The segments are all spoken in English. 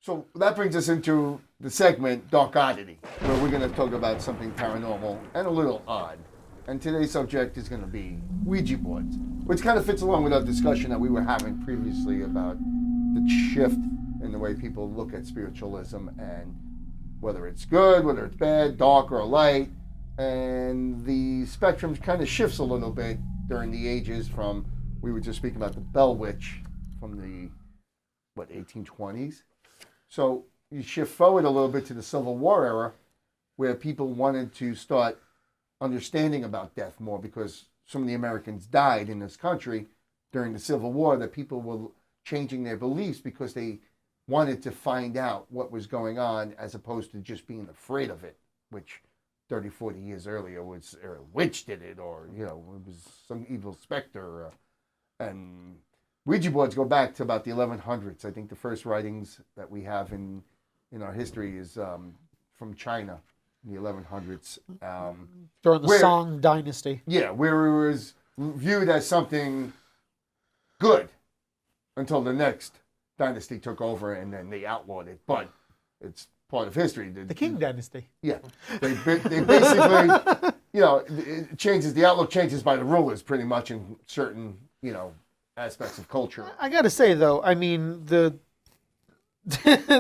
So that brings us into the segment Dark Oddity, where we're going to talk about something paranormal and a little odd. And today's subject is going to be Ouija boards, which kind of fits along with our discussion that we were having previously about the shift in the way people look at spiritualism and whether it's good, whether it's bad, dark or light. And the spectrum kind of shifts a little bit during the ages from, we were just speaking about the Bell Witch from the, 1820s? So you shift forward a little bit to the Civil War era, where people wanted to start understanding about death more because so many Americans died in this country during the Civil War that people were changing their beliefs because they wanted to find out what was going on as opposed to just being afraid of it, which 30, 40 years earlier was a witch did it, or, it was some evil specter. And Ouija boards go back to about the 1100s. I think the first writings that we have in our history is from China in the 1100s. During the Song Dynasty. Yeah, where it was viewed as something good until the next dynasty took over and then they outlawed it. But it's part of history. The King Dynasty. Yeah. They basically, it changes, the outlook changes by the rulers pretty much in certain, aspects of culture. I got to say, though, I mean, they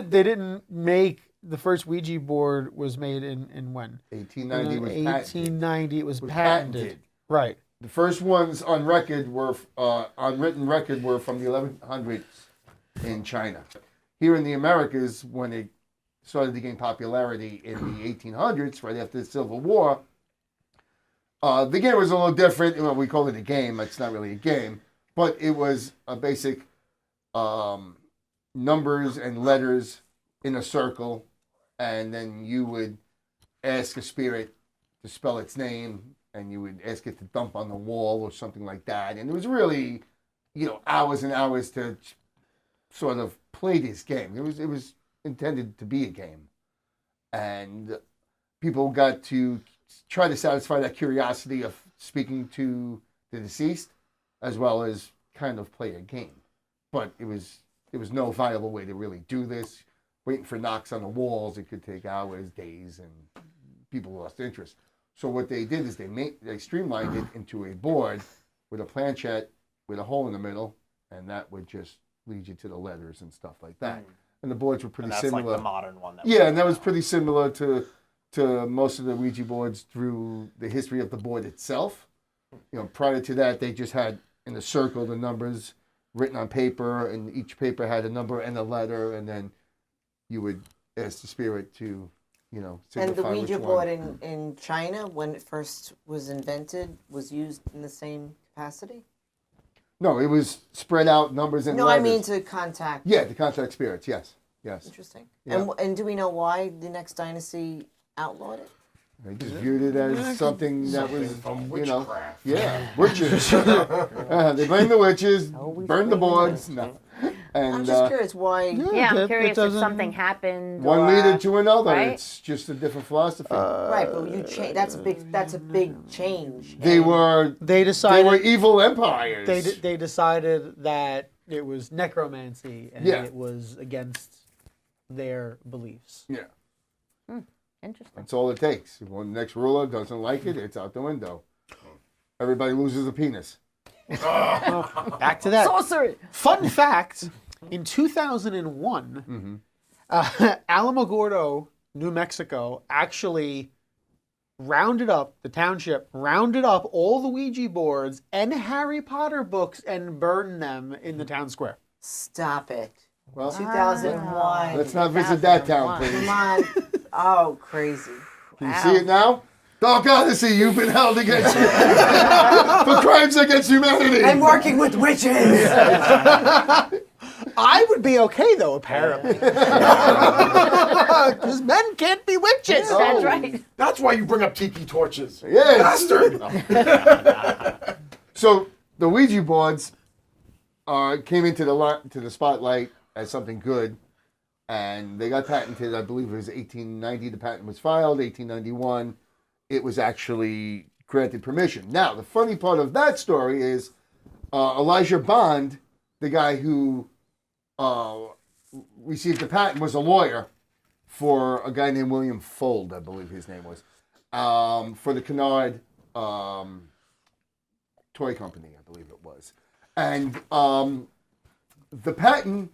didn't make the first Ouija board was made in when? 1890 was patented. 1890 it was patented. Right. The first ones on record were, on written record, were from the 1100s in China. Here in the Americas, when it started to gain popularity in the 1800s, right after the Civil War, the game was a little different. Well, we call it a game. It's not really a game. But it was a basic numbers and letters in a circle, and then you would ask a spirit to spell its name, and you would ask it to dump on the wall or something like that. And it was really, hours and hours to sort of play this game. It was intended to be a game, and people got to try to satisfy that curiosity of speaking to the deceased, as well as kind of play a game. But there was no viable way to really do this. Waiting for knocks on the walls, it could take hours, days, and people lost interest. So what they did is they streamlined it into a board with a planchette with a hole in the middle, and that would just lead you to the letters and stuff like that. And the boards were pretty similar. That's like the modern one. And that was pretty similar to most of the Ouija boards through the history of the board itself. Prior to that, they just had in a circle the numbers written on paper, and each paper had a number and a letter, and then you would ask the spirit to, signify and the which Ouija one. board in China, when it first was invented, was used in the same capacity? No, it was spread out numbers and No, letters. I mean to contact. Yeah, to contact spirits, yes. Interesting. Yeah. And do we know why the next dynasty outlawed it? They just viewed it as something that was, from witchcraft. Witches. They blamed the witches, burned the boards. No. And I'm just curious why. Yeah, I'm curious if something happened. One or, leaded to another. right? It's just a different philosophy. Right, but you change. That's a big change. They were evil empires. They decided that it was necromancy and it was against their beliefs. Yeah. Interesting. That's all it takes. When the next ruler doesn't like it, it's out the window. Everybody loses a penis. Back to that. Sorcery. Fun fact, in 2001, Alamogordo, New Mexico, actually the township rounded up all the Ouija boards and Harry Potter books and burned them in the town square. Stop it. Well, 2001. let's not visit that town, please. Come on. Oh, crazy. Can you see it now? Dark Odyssey, you've been held against for crimes against humanity. I'm working with witches. I would be okay, though, apparently. Because men can't be witches. That's right. That's why you bring up tiki torches. Yes. Bastard. So the Ouija boards came into the spotlight as something good, and they got patented. I believe it was 1890. The patent was filed. 1891, it was actually granted permission. Now, the funny part of that story is Elijah Bond, the guy who received the patent was a lawyer for a guy named William Fold, I believe his name was, for the Kennard toy company, I believe it was. And the patent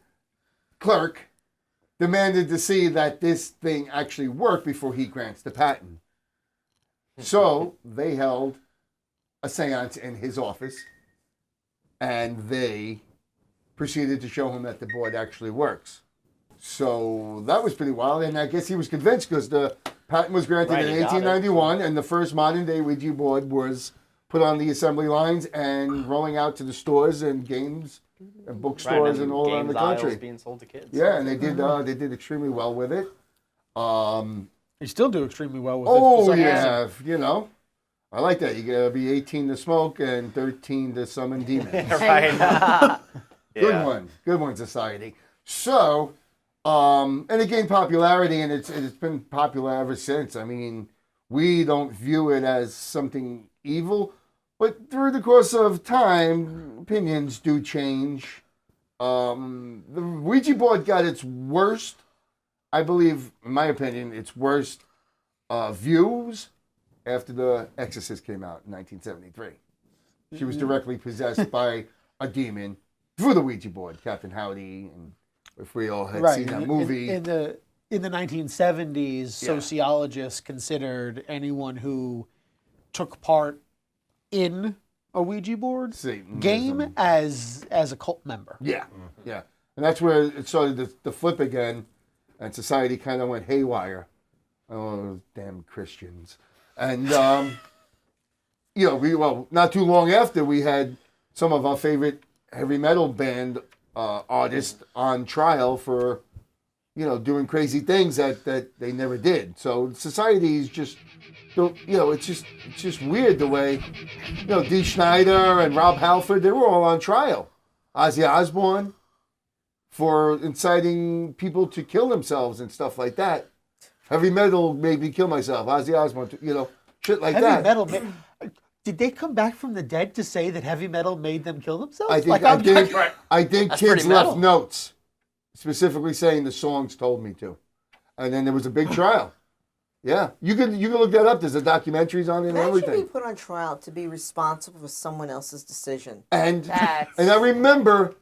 clerk demanded to see that this thing actually worked before he grants the patent. So they held a seance in his office, and they proceeded to show him that the board actually works. So that was pretty wild, and I guess he was convinced because the patent was granted in 1891, and the first modern-day Ouija board was put on the assembly lines and rolling out to the stores and games and bookstores and all around the country. Being sold to kids. Yeah, and they did extremely well with it. They still do extremely well with it. Oh yeah, you know, I like that. You gotta be 18 to smoke and 13 to summon demons. Right. Good one, society. So, and it gained popularity, and it's been popular ever since. I mean, we don't view it as something evil, but through the course of time, opinions do change. The Ouija board got its worst, I believe, in my opinion, its worst views after The Exorcist came out in 1973. She was directly possessed by a demon through the Ouija board, Captain Howdy, and if we all had seen that movie. In the 1970s, sociologists considered anyone who took part in a Ouija board game as a cult member. Yeah, yeah. And that's where it started to flip again, and society kind of went haywire. Oh, damn Christians. And, not too long after, we had some of our favorite heavy metal band artists on trial for, doing crazy things that they never did. So society is just, it's just weird the way, Dee Snider and Rob Halford, they were all on trial. Ozzy Osbourne for inciting people to kill themselves and stuff like that. Heavy metal made me kill myself. Ozzy Osbourne, shit like Heavy that. metal. Did they come back from the dead to say that heavy metal made them kill themselves? I think That's kids pretty left metal. notes specifically saying the songs told me to. And then there was a big trial. Yeah. You can look that up. There's the documentaries on it and Imagine everything. being put on trial to be responsible for someone else's decision. And I remember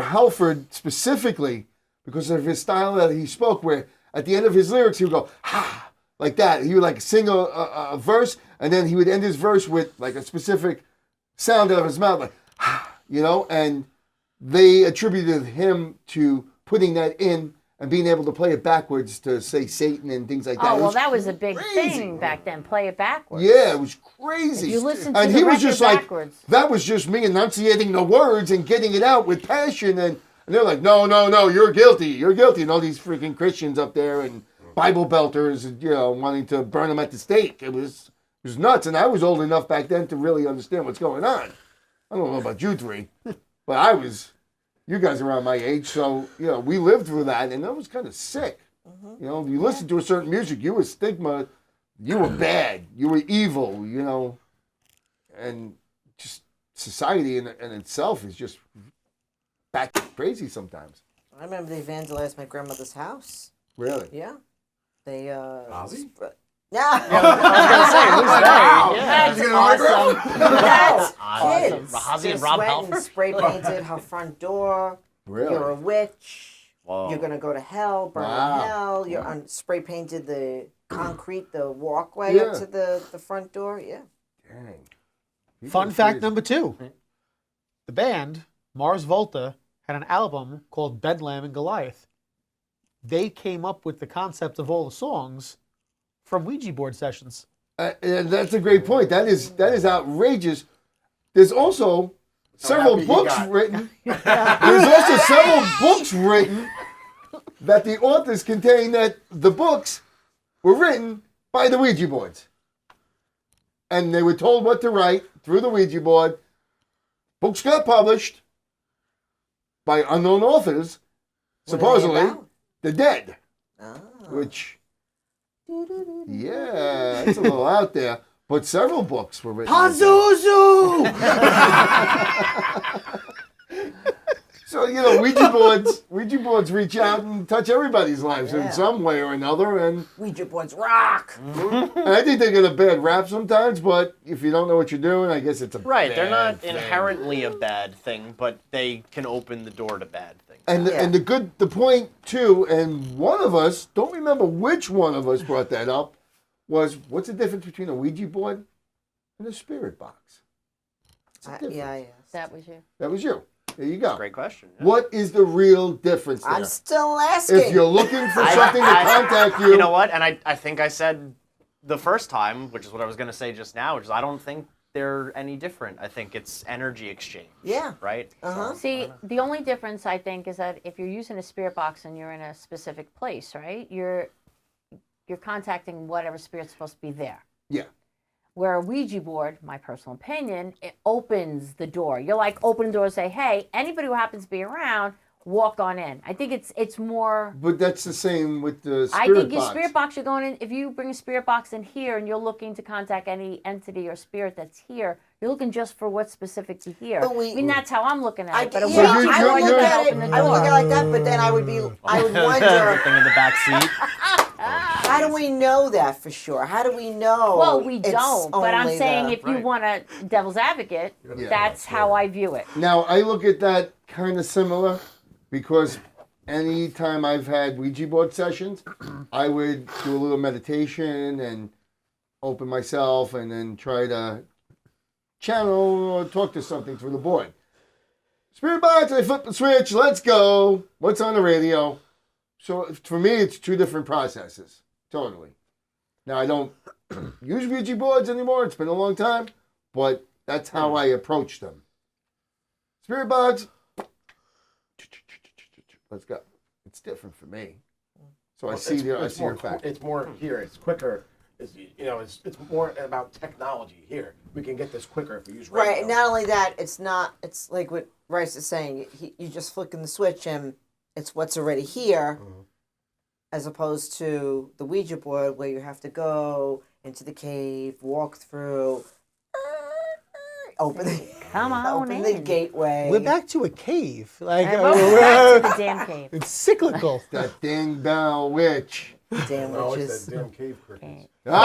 Halford specifically because of his style that he spoke, where at the end of his lyrics he would go, ha, like that. He would sing a verse, and then he would end his verse with a specific sound out of his mouth, like, ha, and they attributed him to putting that in and being able to play it backwards to say Satan and things like that. Oh, well, that was a big thing back then. Play it backwards. Yeah, it was crazy. If you listen to and the he was record just backwards. that was just me enunciating the words and getting it out with passion. And they're like, no, you're guilty. You're guilty. And all these freaking Christians up there and Bible belters, wanting to burn them at the stake. It was nuts. And I was old enough back then to really understand what's going on. I don't know about you three, but you guys are around my age, so, we lived through that, and that was kind of sick. Mm-hmm. You listen to a certain music, you were stigma, you were bad, you were evil, and just society in itself is just back crazy sometimes. I remember they vandalized my grandmother's house. Really? Yeah. They, Ozzy? Yeah. That's awesome. That's Awesome. kids. Ozzy and Just Rob went Halford? and spray painted her front door. Really? You're a witch. Whoa. You're gonna go to hell, burn Wow. in hell. You're spray painted the concrete, the walkway up to the front door. Yeah. Dang. Fun fact number 2. The band, Mars Volta, had an album called Bedlam and Goliath. They came up with the concept of all the songs from Ouija board sessions. And that's a great point. That is outrageous. There's also several books written. There's also several books written that the authors contain that the books were written by the Ouija boards. And they were told what to write through the Ouija board. Books got published by unknown authors, What are they supposedly about? the dead. Ah. Which, yeah, it's a little out there. But several books were written. Pazuzu! So Ouija boards reach out and touch everybody's lives in some way or another, and Ouija boards rock. I think they get a bad rap sometimes. But if you don't know what you're doing, I guess it's a Right, they're bad not thing. inherently a bad thing, but they can open the door to bad things. And the point too, and one of us, don't remember which one of us brought that up, was what's the difference between a Ouija board and a spirit box? What's the difference? Yeah. That was you. That was you. There you go. Great question. yeah. What is the real difference there? I'm still asking. If you're looking for something to contact you, You know what? And I think I said the first time, which is what I was going to say just now, which is I don't think they're any different. I think it's energy exchange. Yeah. Right? See, the only difference I think is that if you're using a spirit box and you're in a specific place, right? You're contacting whatever spirit's supposed to be there. yeah. Where a Ouija board, my personal opinion, it opens the door. You're like open the door and say, hey, anybody who happens to be around, walk on in. I think it's more. But that's the same with the spirit I think your box. spirit box, you're going in. If you bring a spirit box in here and you're looking to contact any entity or spirit that's here, you're looking just for what's specific to here. But I mean, that's how I'm looking at it. But a yeah, Ouija I board, would you look can at it. open the I would look at it door. like that, but then I would wonder. Everything in the back seat. How do we know that for sure? How do we know? Well, we it's don't. But I'm only saying the- if you want a devil's advocate, that's how I view it. Now, I look at that kind of similar because anytime I've had Ouija board sessions, I would do a little meditation and open myself and then try to channel or talk to something through the board. Spirit box, I flip the switch, let's go. What's on the radio? So for me, it's two different processes, totally. Now, I don't use Ouija boards anymore. It's been a long time, but that's how I approach them. Spirit box, let's go. It's different for me. So I see your fact. It's more here. It's quicker. It's more about technology here. We can get this quicker if we use radio. Right, and not only that, it's like what Rice is saying. You just flicking the switch and it's what's already here, as opposed to the Ouija board where you have to go into the cave, walk through, open Come on open the in. gateway. We're back to a cave. Like And we're back to the damn cave. it's cyclical. That ding bell witch. Damn No, witches. it's that damn cave crickets. Okay.